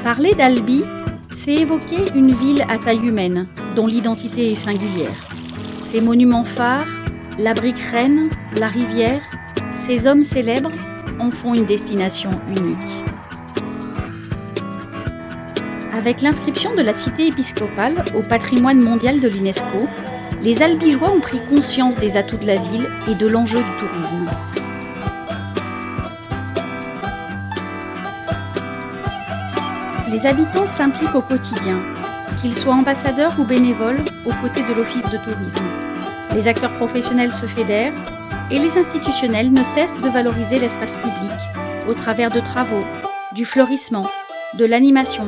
Parler d'Albi, c'est évoquer une ville à taille humaine, dont l'identité est singulière. Ses monuments phares, la brique reine, la rivière, ses hommes célèbres en font une destination unique. Avec l'inscription de la cité épiscopale au patrimoine mondial de l'UNESCO, les Albigeois ont pris conscience des atouts de la ville et de l'enjeu du tourisme. Les habitants s'impliquent au quotidien, qu'ils soient ambassadeurs ou bénévoles aux côtés de l'Office de tourisme. Les acteurs professionnels se fédèrent et les institutionnels ne cessent de valoriser l'espace public au travers de travaux, du fleurissement, de l'animation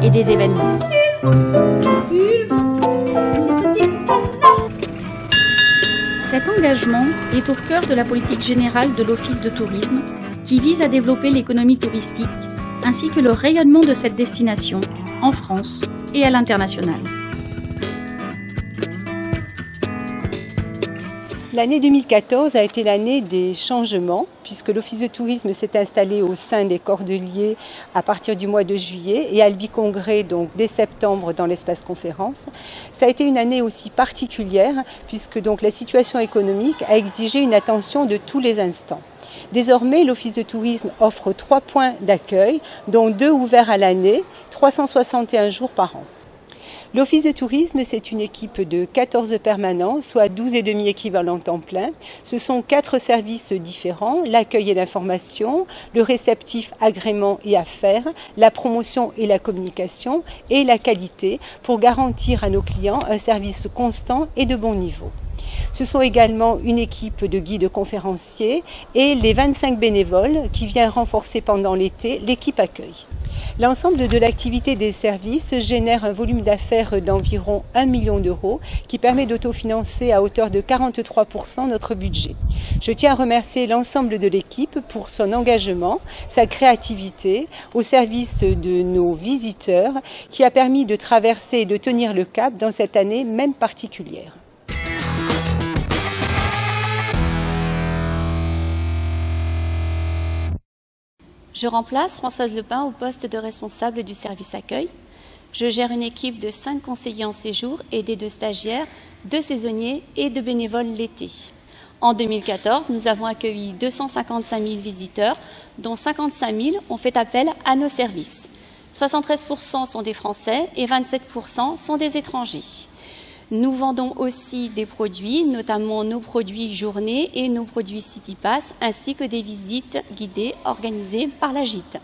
et des événements. Cet engagement est au cœur de la politique générale de l'Office de tourisme qui vise à développer l'économie touristique ainsi que le rayonnement de cette destination en France et à l'international. L'année 2014 a été l'année des changements puisque l'Office de tourisme s'est installé au sein des Cordeliers à partir du mois de juillet et Albi Congrès donc dès septembre dans l'espace conférence. Ça a été une année aussi particulière puisque donc la situation économique a exigé une attention de tous les instants. Désormais, l'Office de tourisme offre 3 points d'accueil, dont 2 ouverts à l'année, 361 jours par an. L'Office de tourisme, c'est une équipe de 14 permanents, soit 12,5 équivalents temps plein. Ce sont 4 services différents, l'accueil et l'information, le réceptif, agrément et affaires, la promotion et la communication et la qualité pour garantir à nos clients un service constant et de bon niveau. Ce sont également une équipe de guides conférenciers et les 25 bénévoles qui viennent renforcer pendant l'été l'équipe accueil. L'ensemble de l'activité des services génère un volume d'affaires d'environ 1 million d'euros qui permet d'autofinancer à hauteur de 43% notre budget. Je tiens à remercier l'ensemble de l'équipe pour son engagement, sa créativité au service de nos visiteurs qui a permis de traverser et de tenir le cap dans cette année même particulière. Je remplace Françoise Lepin au poste de responsable du service accueil. Je gère une équipe de 5 conseillers en séjour aidés de stagiaires, de saisonniers et de bénévoles l'été. En 2014, nous avons accueilli 255 000 visiteurs, dont 55 000 ont fait appel à nos services. 73% sont des Français et 27% sont des étrangers. Nous vendons aussi des produits, notamment nos produits journées et nos produits City Pass, ainsi que des visites guidées organisées par la gîte.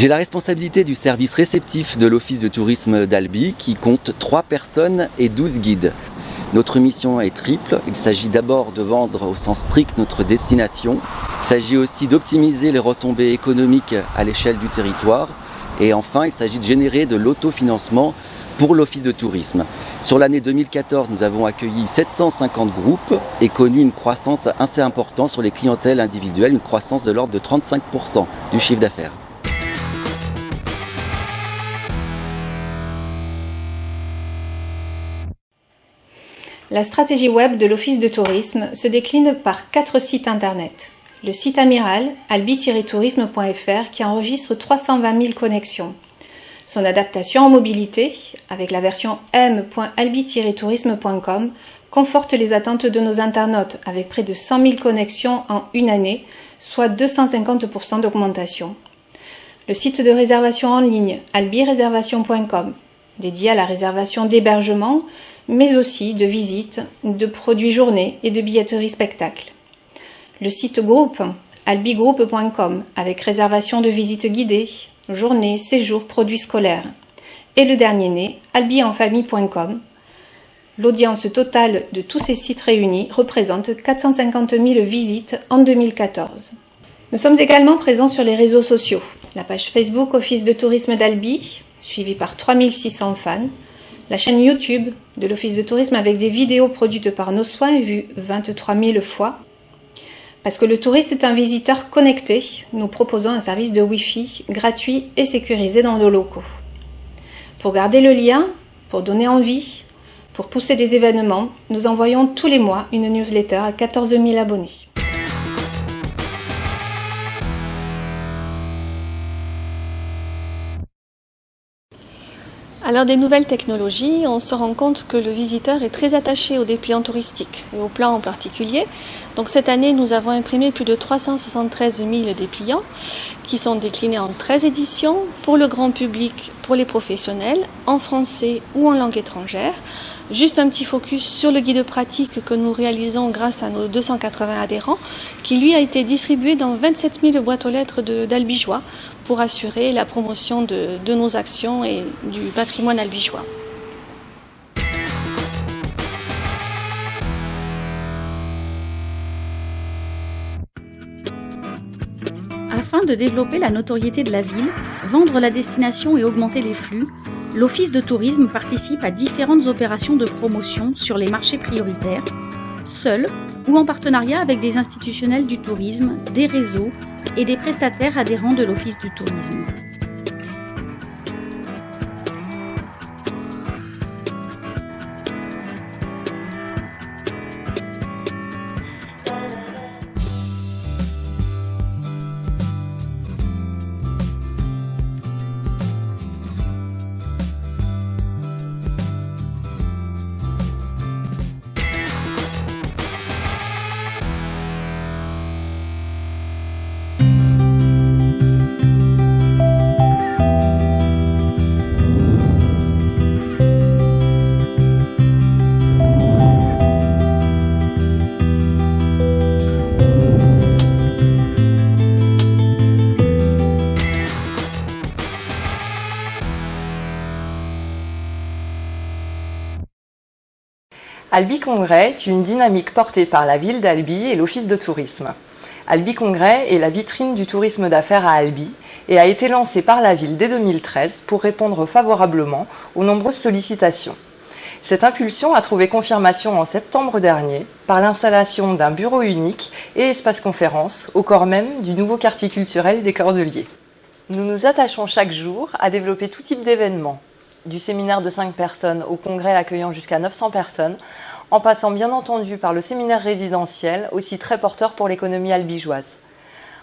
J'ai la responsabilité du service réceptif de l'Office de tourisme d'Albi qui compte 3 personnes et 12 guides. Notre mission est triple. Il s'agit d'abord de vendre au sens strict notre destination. Il s'agit aussi d'optimiser les retombées économiques à l'échelle du territoire. Et enfin, il s'agit de générer de l'autofinancement pour l'Office de tourisme. Sur l'année 2014, nous avons accueilli 750 groupes et connu une croissance assez importante sur les clientèles individuelles, une croissance de l'ordre de 35% du chiffre d'affaires. La stratégie web de l'Office de tourisme se décline par 4 sites internet. Le site amiral, albi-tourisme.fr, qui enregistre 320 000 connexions. Son adaptation en mobilité, avec la version m.albi-tourisme.com, conforte les attentes de nos internautes, avec près de 100 000 connexions en une année, soit 250% d'augmentation. Le site de réservation en ligne, albireservation.com, dédié à la réservation d'hébergement, mais aussi de visites, de produits journées et de billetterie spectacle. Le site groupe, albigroupe.com, avec réservation de visites guidées, journées, séjours, produits scolaires. Et le dernier né, albienfamille.com, L'audience totale de tous ces sites réunis représente 450 000 visites en 2014. Nous sommes également présents sur les réseaux sociaux. La page Facebook Office de tourisme d'Albi, suivie par 3600 fans. La chaîne YouTube de l'Office de tourisme avec des vidéos produites par nos soins vues 23 000 fois. Parce que le touriste est un visiteur connecté, nous proposons un service de Wi-Fi gratuit et sécurisé dans nos locaux. Pour garder le lien, pour donner envie, pour pousser des événements, nous envoyons tous les mois une newsletter à 14 000 abonnés. À l'heure des nouvelles technologies, on se rend compte que le visiteur est très attaché aux dépliants touristiques et aux plans en particulier. Donc cette année, nous avons imprimé plus de 373 000 dépliants qui sont déclinés en 13 éditions pour le grand public, pour les professionnels, en français ou en langue étrangère. Juste un petit focus sur le guide pratique que nous réalisons grâce à nos 280 adhérents, qui lui a été distribué dans 27 000 boîtes aux lettres d'Albigeois pour assurer la promotion de nos actions et du patrimoine albigeois. Afin de développer la notoriété de la ville, vendre la destination et augmenter les flux, l'Office de tourisme participe à différentes opérations de promotion sur les marchés prioritaires, seul ou en partenariat avec des institutionnels du tourisme, des réseaux et des prestataires adhérents de l'Office du tourisme. Albi Congrès est une dynamique portée par la ville d'Albi et l'Office de tourisme. Albi Congrès est la vitrine du tourisme d'affaires à Albi et a été lancé par la ville dès 2013 pour répondre favorablement aux nombreuses sollicitations. Cette impulsion a trouvé confirmation en septembre dernier par l'installation d'un bureau unique et espace conférence au cœur même du nouveau quartier culturel des Cordeliers. Nous nous attachons chaque jour à développer tout type d'événements, du séminaire de 5 personnes au congrès accueillant jusqu'à 900 personnes, en passant bien entendu par le séminaire résidentiel, aussi très porteur pour l'économie albigeoise.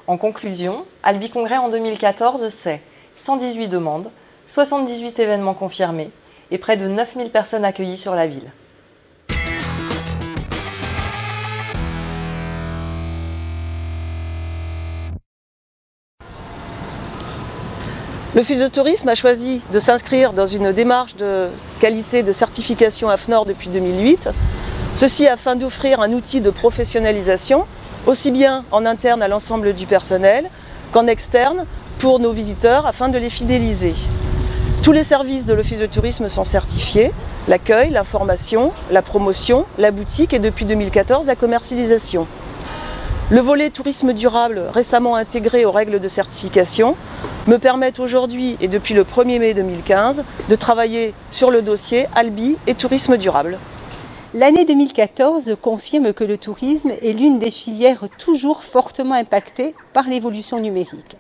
En conclusion, Albi Congrès en 2014, c'est 118 demandes, 78 événements confirmés et près de 9000 personnes accueillies sur la ville. L'Office de tourisme a choisi de s'inscrire dans une démarche de qualité de certification AFNOR depuis 2008, ceci afin d'offrir un outil de professionnalisation, aussi bien en interne à l'ensemble du personnel qu'en externe pour nos visiteurs afin de les fidéliser. Tous les services de l'Office de tourisme sont certifiés, l'accueil, l'information, la promotion, la boutique et depuis 2014 la commercialisation. Le volet tourisme durable récemment intégré aux règles de certification me permet aujourd'hui et depuis le 1er mai 2015 de travailler sur le dossier Albi et tourisme durable. L'année 2014 confirme que le tourisme est l'une des filières toujours fortement impactées par l'évolution numérique.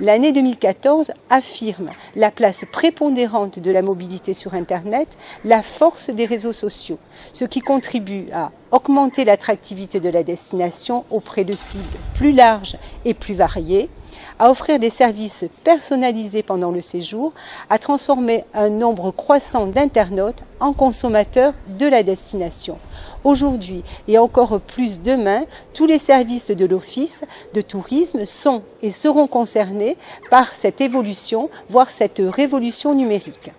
L'année 2014 affirme la place prépondérante de la mobilité sur Internet, la force des réseaux sociaux, ce qui contribue à augmenter l'attractivité de la destination auprès de cibles plus larges et plus variées, à offrir des services personnalisés pendant le séjour, à transformer un nombre croissant d'internautes en consommateurs de la destination. Aujourd'hui et encore plus demain, tous les services de l'Office de tourisme sont et seront concernés par cette évolution, voire cette révolution numérique.